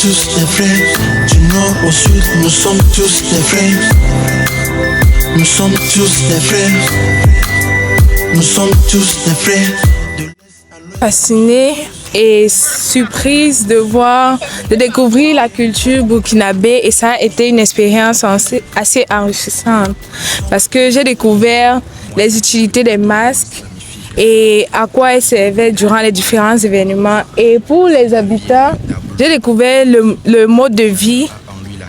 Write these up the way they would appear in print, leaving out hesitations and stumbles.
tous des frères. Du nord au sud, nous sommes tous des frères. Nous sommes tous des frères. Nous sommes tous des frères. Fascinée et surprise de découvrir la culture burkinabé, et ça a été une expérience assez enrichissante parce que j'ai découvert les utilités des masques et à quoi elles servaient durant les différents événements. Et pour les habitants, j'ai découvert le mode de vie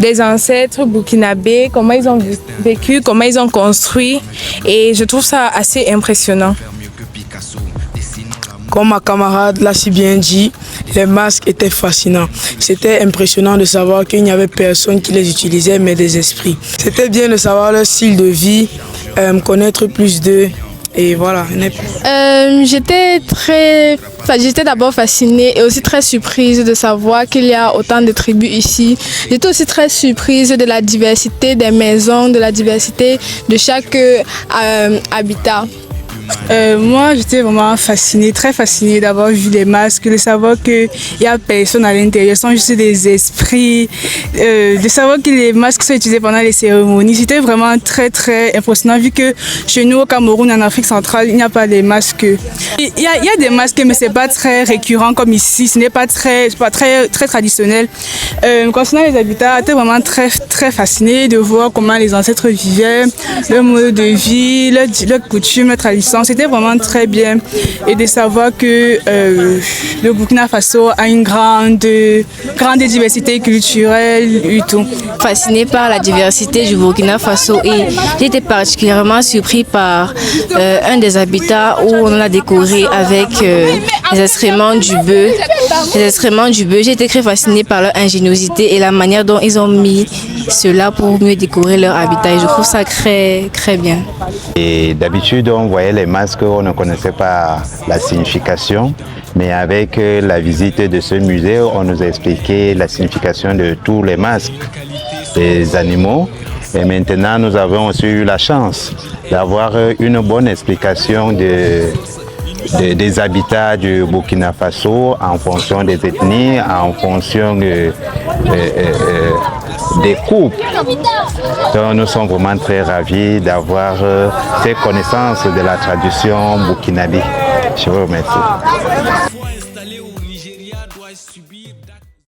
des ancêtres burkinabés, comment ils ont vécu, comment ils ont construit, et je trouve ça assez impressionnant. Comme ma camarade l'a si bien dit, les masques étaient fascinants. C'était impressionnant de savoir qu'il n'y avait personne qui les utilisait, mais des esprits. C'était bien de savoir leur style de vie, connaître plus d'eux, et voilà. J'étais d'abord fascinée et aussi très surprise de savoir qu'il y a autant de tribus ici. J'étais aussi très surprise de la diversité des maisons, de la diversité de chaque habitat. Moi, j'étais vraiment fascinée, très fascinée d'avoir vu les masques, de savoir qu'il n'y a personne à l'intérieur, ce sont juste des esprits, de savoir que les masques sont utilisés pendant les cérémonies. C'était vraiment très, très impressionnant vu que chez nous, au Cameroun, en Afrique centrale, il n'y a pas de masques. Il y a des masques, mais ce n'est pas très récurrent comme ici, ce n'est pas très traditionnel. Concernant les habitats, j'étais vraiment très, très fascinée de voir comment les ancêtres vivaient, leur mode de vie, leurs coutumes, leurs traditions. C'était vraiment très bien, et de savoir que le Burkina Faso a une grande diversité culturelle et tout. Fascinée par la diversité du Burkina Faso, et j'ai été particulièrement surpris par un des habitats où on a décoré avec les excréments du bœuf. J'ai été très fascinée par leur ingéniosité et la manière dont ils ont mis cela pour mieux décorer leur habitat, et je trouve ça très, très bien. Et d'habitude, on voyait les masques, on ne connaissait pas la signification, mais avec la visite de ce musée, on nous a expliqué la signification de tous les masques des animaux. Et maintenant, nous avons aussi eu la chance d'avoir une bonne explication des habitats du Burkina Faso en fonction des ethnies, en fonction des couples. Donc, nous sommes vraiment très ravis d'avoir ces connaissances de la tradition burkinabé. Je vous remercie.